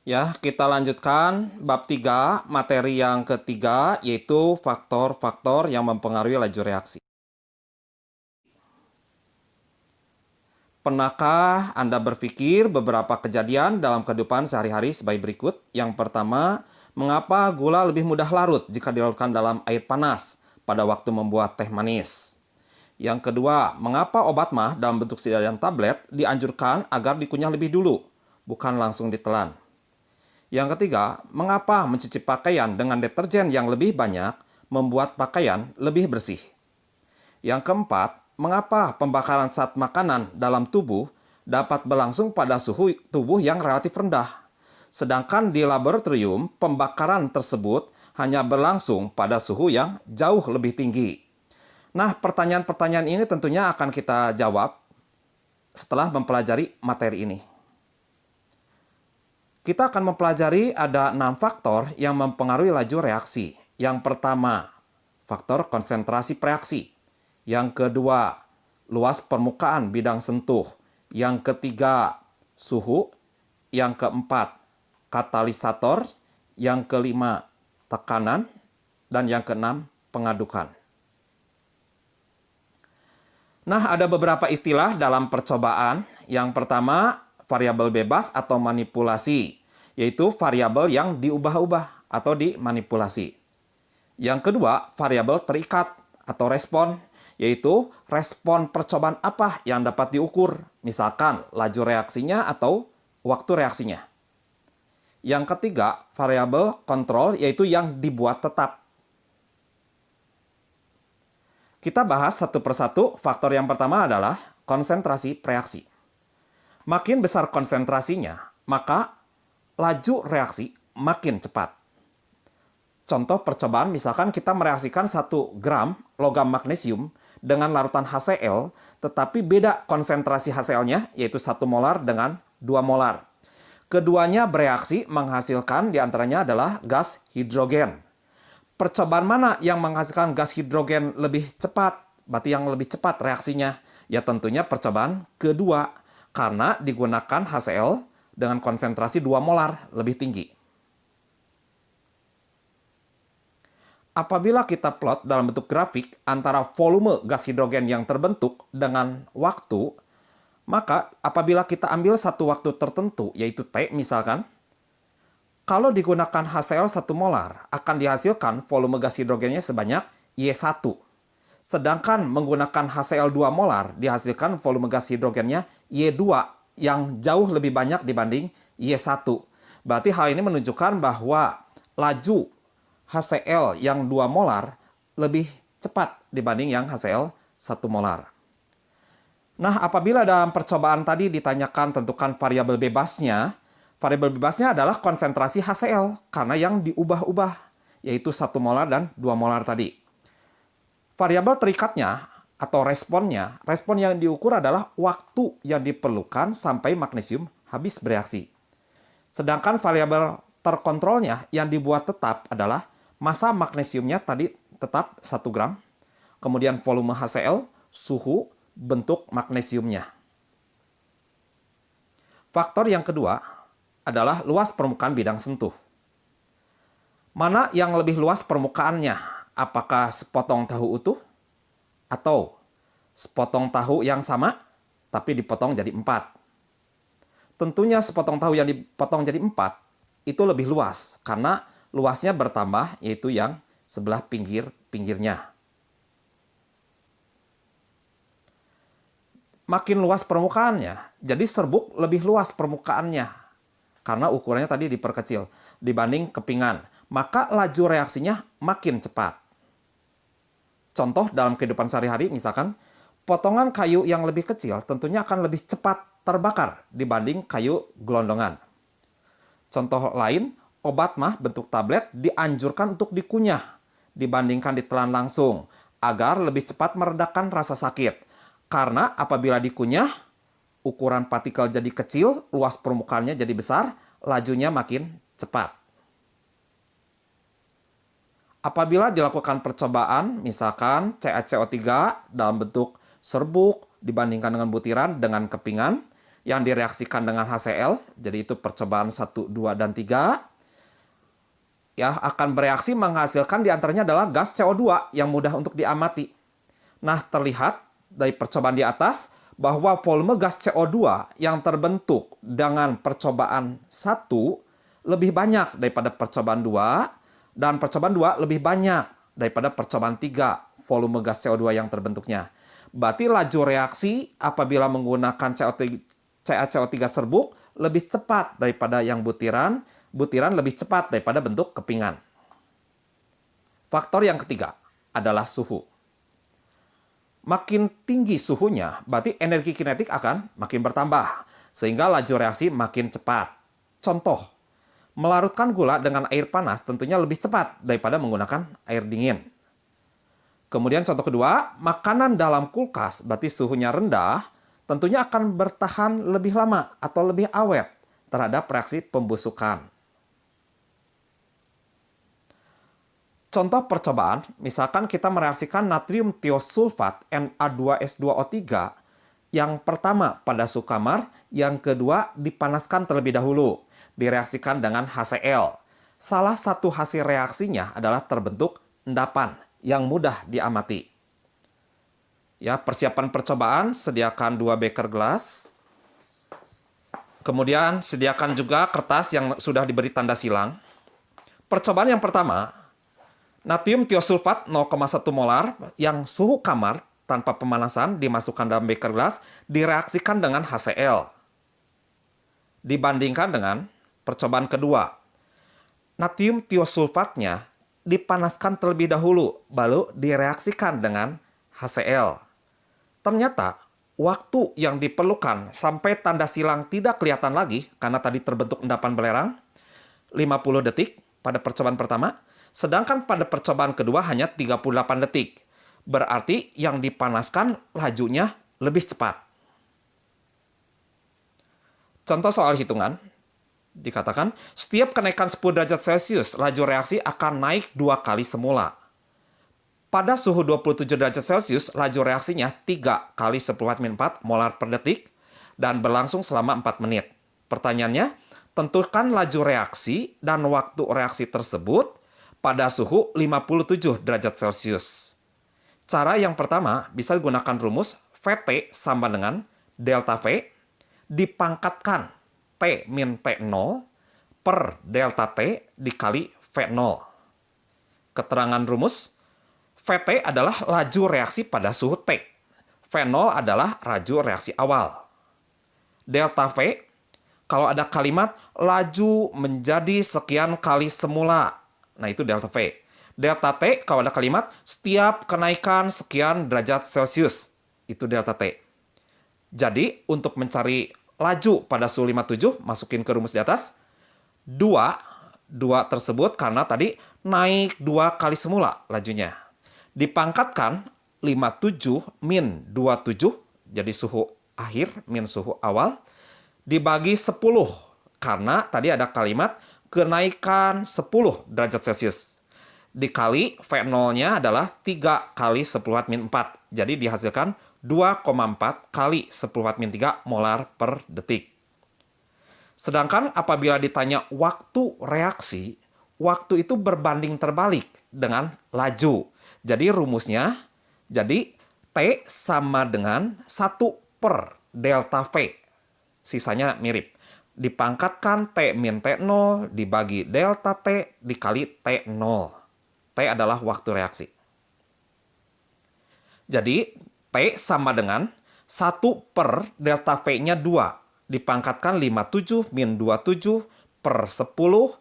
Ya, kita lanjutkan bab 3, materi yang ketiga, yaitu faktor-faktor yang mempengaruhi laju reaksi. Pernahkah Anda berpikir beberapa kejadian dalam kehidupan sehari-hari sebagai berikut? Yang pertama, mengapa gula lebih mudah larut jika dilarutkan dalam air panas pada waktu membuat teh manis? Yang kedua, mengapa obat mah dalam bentuk sedayan tablet dianjurkan agar dikunyah lebih dulu, bukan langsung ditelan? Yang ketiga, mengapa mencuci pakaian dengan deterjen yang lebih banyak membuat pakaian lebih bersih? Yang keempat, mengapa pembakaran zat makanan dalam tubuh dapat berlangsung pada suhu tubuh yang relatif rendah, sedangkan di laboratorium pembakaran tersebut hanya berlangsung pada suhu yang jauh lebih tinggi? Nah, pertanyaan-pertanyaan ini tentunya akan kita jawab setelah mempelajari materi ini. Kita akan mempelajari ada 6 faktor yang mempengaruhi laju reaksi. Yang pertama, faktor konsentrasi reaksi. Yang kedua, luas permukaan bidang sentuh. Yang ketiga, suhu. Yang keempat, katalisator. Yang kelima, tekanan. Dan yang keenam, pengadukan. Nah, ada beberapa istilah dalam percobaan. Yang pertama, variabel bebas atau manipulasi, yaitu variabel yang diubah-ubah atau dimanipulasi. Yang kedua, variabel terikat atau respon, yaitu respon percobaan apa yang dapat diukur, misalkan laju reaksinya atau waktu reaksinya. Yang ketiga, variabel kontrol, yaitu yang dibuat tetap. Kita bahas satu persatu. Faktor yang pertama adalah konsentrasi reaksi. Makin besar konsentrasinya, maka laju reaksi makin cepat. Contoh percobaan, misalkan kita mereaksikan 1 gram logam magnesium dengan larutan HCl, tetapi beda konsentrasi HCl-nya, yaitu 1 molar dengan 2 molar. Keduanya bereaksi menghasilkan diantaranya adalah gas hidrogen. Percobaan mana yang menghasilkan gas hidrogen lebih cepat? Berarti yang lebih cepat reaksinya? Ya tentunya percobaan kedua, karena digunakan HCl dengan konsentrasi 2 molar lebih tinggi. Apabila kita plot dalam bentuk grafik antara volume gas hidrogen yang terbentuk dengan waktu, maka apabila kita ambil satu waktu tertentu, yaitu T misalkan, kalau digunakan HCl 1 molar, akan dihasilkan volume gas hidrogennya sebanyak Y1. Sedangkan menggunakan HCl 2 molar, dihasilkan volume gas hidrogennya Y2 yang jauh lebih banyak dibanding Y1. Berarti hal ini menunjukkan bahwa laju HCl yang 2 molar lebih cepat dibanding yang HCl 1 molar. Nah, apabila dalam percobaan tadi ditanyakan tentukan variabel bebasnya adalah konsentrasi HCl karena yang diubah-ubah, yaitu 1 molar dan 2 molar tadi. Variabel terikatnya atau responnya, respon yang diukur adalah waktu yang diperlukan sampai magnesium habis bereaksi. Sedangkan variabel terkontrolnya yang dibuat tetap adalah massa magnesiumnya tadi tetap 1 gram, kemudian volume HCl, suhu, bentuk magnesiumnya. Faktor yang kedua adalah luas permukaan bidang sentuh. Mana yang lebih luas permukaannya? Apakah sepotong tahu utuh atau sepotong tahu yang sama tapi dipotong jadi 4? Tentunya sepotong tahu yang dipotong jadi 4 itu lebih luas karena luasnya bertambah, yaitu yang sebelah pinggir-pinggirnya. Makin luas permukaannya, jadi serbuk lebih luas permukaannya karena ukurannya tadi diperkecil dibanding kepingan, maka laju reaksinya makin cepat. Contoh dalam kehidupan sehari-hari, misalkan potongan kayu yang lebih kecil tentunya akan lebih cepat terbakar dibanding kayu gelondongan. Contoh lain, obat mah bentuk tablet dianjurkan untuk dikunyah dibandingkan ditelan langsung agar lebih cepat meredakan rasa sakit. Karena apabila dikunyah, ukuran partikel jadi kecil, luas permukaannya jadi besar, lajunya makin cepat. Apabila dilakukan percobaan, misalkan CaCO3 dalam bentuk serbuk dibandingkan dengan butiran dengan kepingan, yang direaksikan dengan HCl, jadi itu percobaan 1, 2, dan 3, ya akan bereaksi menghasilkan diantaranya adalah gas CO2 yang mudah untuk diamati. Nah, terlihat dari percobaan di atas bahwa volume gas CO2 yang terbentuk dengan percobaan 1 lebih banyak daripada percobaan 2, dan percobaan 2 lebih banyak daripada percobaan 3 volume gas CO2 yang terbentuknya. Berarti laju reaksi apabila menggunakan CaCO3 serbuk lebih cepat daripada yang butiran lebih cepat daripada bentuk kepingan. Faktor yang ketiga adalah suhu. Makin tinggi suhunya, berarti energi kinetik akan makin bertambah, sehingga laju reaksi makin cepat. Contoh, melarutkan gula dengan air panas tentunya lebih cepat daripada menggunakan air dingin. Kemudian contoh kedua, makanan dalam kulkas, berarti suhunya rendah, tentunya akan bertahan lebih lama atau lebih awet terhadap reaksi pembusukan. Contoh percobaan, misalkan kita mereaksikan natrium tiosulfat Na2S2O3 yang pertama pada suhu kamar, yang kedua dipanaskan terlebih dahulu, direaksikan dengan HCl. Salah satu hasil reaksinya adalah terbentuk endapan yang mudah diamati. Ya, persiapan percobaan, sediakan 2 beker gelas. Kemudian sediakan juga kertas yang sudah diberi tanda silang. Percobaan yang pertama, natrium tiosulfat 0,1 molar yang suhu kamar tanpa pemanasan dimasukkan dalam beker gelas, direaksikan dengan HCl. Dibandingkan dengan percobaan kedua, natrium tiosulfatnya dipanaskan terlebih dahulu, baru direaksikan dengan HCl. Ternyata waktu yang diperlukan sampai tanda silang tidak kelihatan lagi karena tadi terbentuk endapan belerang 50 detik pada percobaan pertama, sedangkan pada percobaan kedua hanya 38 detik. Berarti yang dipanaskan lajunya lebih cepat. Contoh soal hitungan, dikatakan setiap kenaikan 10 derajat Celcius, laju reaksi akan naik 2 kali semula. Pada suhu 27 derajat Celcius, laju reaksinya 3 kali 10⁻⁴ molar per detik dan berlangsung selama 4 menit. Pertanyaannya, tentukan laju reaksi dan waktu reaksi tersebut pada suhu 57 derajat Celcius. Cara yang pertama bisa digunakan rumus Vt sama dengan delta V dipangkatkan T min T0 per delta T dikali V0. Keterangan rumus, Vt adalah laju reaksi pada suhu T. V0 adalah laju reaksi awal. Delta V, kalau ada kalimat laju menjadi sekian kali semula, nah, itu delta V. Delta T, kalau ada kalimat setiap kenaikan sekian derajat Celcius, itu delta T. Jadi, untuk mencari laju pada suhu 57, masukin ke rumus di atas. 2 tersebut karena tadi naik 2 kali semula lajunya. Dipangkatkan 57 min 27, jadi suhu akhir min suhu awal, dibagi 10, karena tadi ada kalimat kenaikan 10 derajat Celcius. Dikali V0-nya adalah 3 kali 10⁻⁴. Jadi dihasilkan 2,4 kali 10⁻³ molar per detik. Sedangkan apabila ditanya waktu reaksi, waktu itu berbanding terbalik dengan laju. Jadi rumusnya, jadi T sama dengan 1 per delta V. Sisanya mirip. Dipangkatkan T min T0 dibagi delta T dikali T0. T adalah waktu reaksi. Jadi, T sama dengan 1 per delta V-nya 2. Dipangkatkan 57 min 27 per 10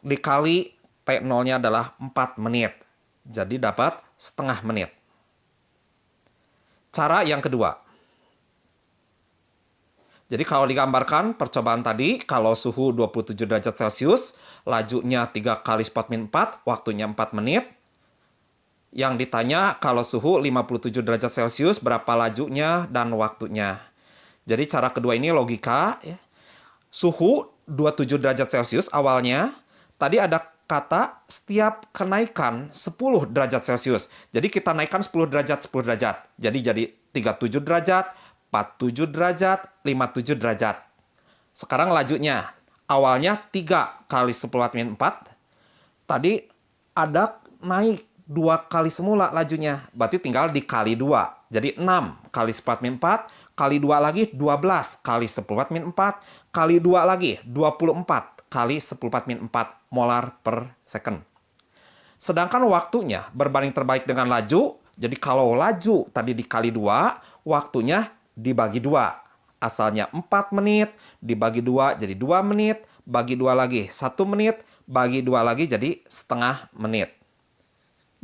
dikali T0-nya adalah 4 menit. Jadi dapat setengah menit. Cara yang kedua. Jadi kalau digambarkan percobaan tadi, kalau suhu 27 derajat Celcius, lajunya 3 kali 10⁻⁴, waktunya 4 menit. Yang ditanya kalau suhu 57 derajat Celcius, berapa lajunya dan waktunya. Jadi cara kedua ini logika. Ya. Suhu 27 derajat Celcius awalnya, tadi ada kata setiap kenaikan 10 derajat Celcius. Jadi kita naikkan 10 derajat, 10 derajat. Jadi 37 derajat 47 derajat, 57 derajat. Sekarang lajunya. Awalnya 3 kali 10 kuat min 4. Tadi ada naik 2 kali semula lajunya. Berarti tinggal dikali 2. Jadi 6 kali 10 kuat min 4. Kali 2 lagi 12 kali 10 kuat min 4. Kali 2 lagi 24 kali 10 kuat min 4 molar per second. Sedangkan waktunya berbanding terbalik dengan laju. Jadi kalau laju tadi dikali 2, waktunya dibagi 2. Asalnya 4 menit, dibagi 2 jadi 2 menit, bagi 2 lagi 1 menit, bagi 2 lagi jadi setengah menit.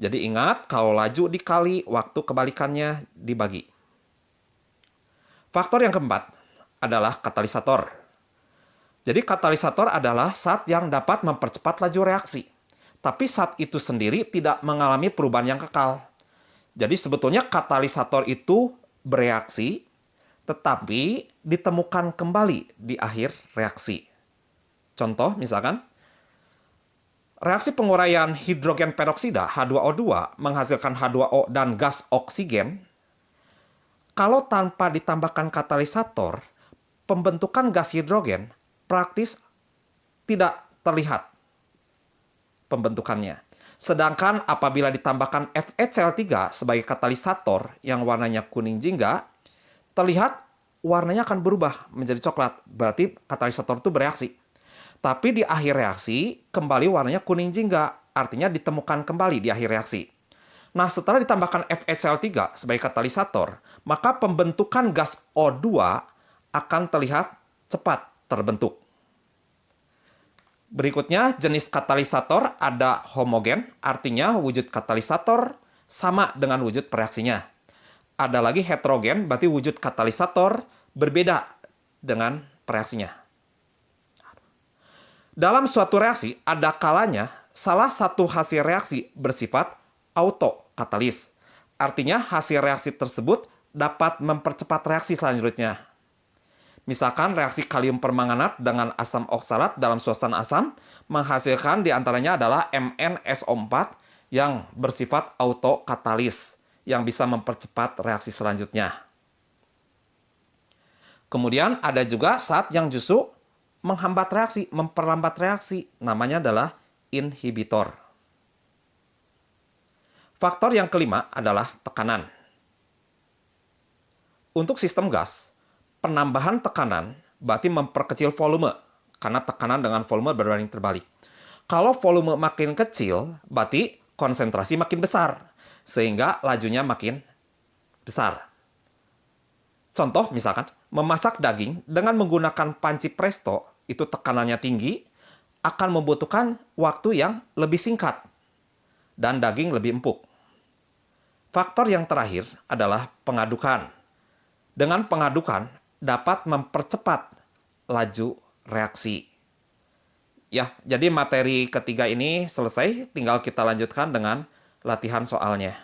Jadi ingat, kalau laju dikali, waktu kebalikannya dibagi. Faktor yang keempat adalah katalisator. Jadi katalisator adalah zat yang dapat mempercepat laju reaksi. Tapi zat itu sendiri tidak mengalami perubahan yang kekal. Jadi sebetulnya katalisator itu bereaksi, tetapi ditemukan kembali di akhir reaksi. Contoh misalkan, reaksi penguraian hidrogen peroksida H2O2 menghasilkan H2O dan gas oksigen. Kalau tanpa ditambahkan katalisator, pembentukan gas hidrogen praktis tidak terlihat pembentukannya. Sedangkan apabila ditambahkan FeCl3 sebagai katalisator yang warnanya kuning jingga, terlihat warnanya akan berubah menjadi coklat. Berarti katalisator itu bereaksi. Tapi di akhir reaksi, kembali warnanya kuning jingga. Artinya ditemukan kembali di akhir reaksi. Nah, setelah ditambahkan FeCl3 sebagai katalisator, maka pembentukan gas O2 akan terlihat cepat terbentuk. Berikutnya, jenis katalisator ada homogen, artinya wujud katalisator sama dengan wujud pereaksinya. Ada lagi heterogen, berarti wujud katalisator berbeda dengan pereaksinya. Dalam suatu reaksi, ada kalanya salah satu hasil reaksi bersifat autokatalis. Artinya hasil reaksi tersebut dapat mempercepat reaksi selanjutnya. Misalkan reaksi kalium permanganat dengan asam oksalat dalam suasana asam menghasilkan diantaranya adalah MnSO4 yang bersifat autokatalis, yang bisa mempercepat reaksi selanjutnya. Kemudian ada juga zat yang justru menghambat reaksi, memperlambat reaksi. Namanya adalah inhibitor. Faktor yang kelima adalah tekanan. Untuk sistem gas, penambahan tekanan berarti memperkecil volume, karena tekanan dengan volume berbanding terbalik. Kalau volume makin kecil, berarti konsentrasi makin besar, sehingga lajunya makin besar. Contoh misalkan, memasak daging dengan menggunakan panci presto, itu tekanannya tinggi, akan membutuhkan waktu yang lebih singkat, dan daging lebih empuk. Faktor yang terakhir adalah pengadukan. Dengan pengadukan, dapat mempercepat laju reaksi. Ya, jadi materi ketiga ini selesai, tinggal kita lanjutkan dengan latihan soalnya.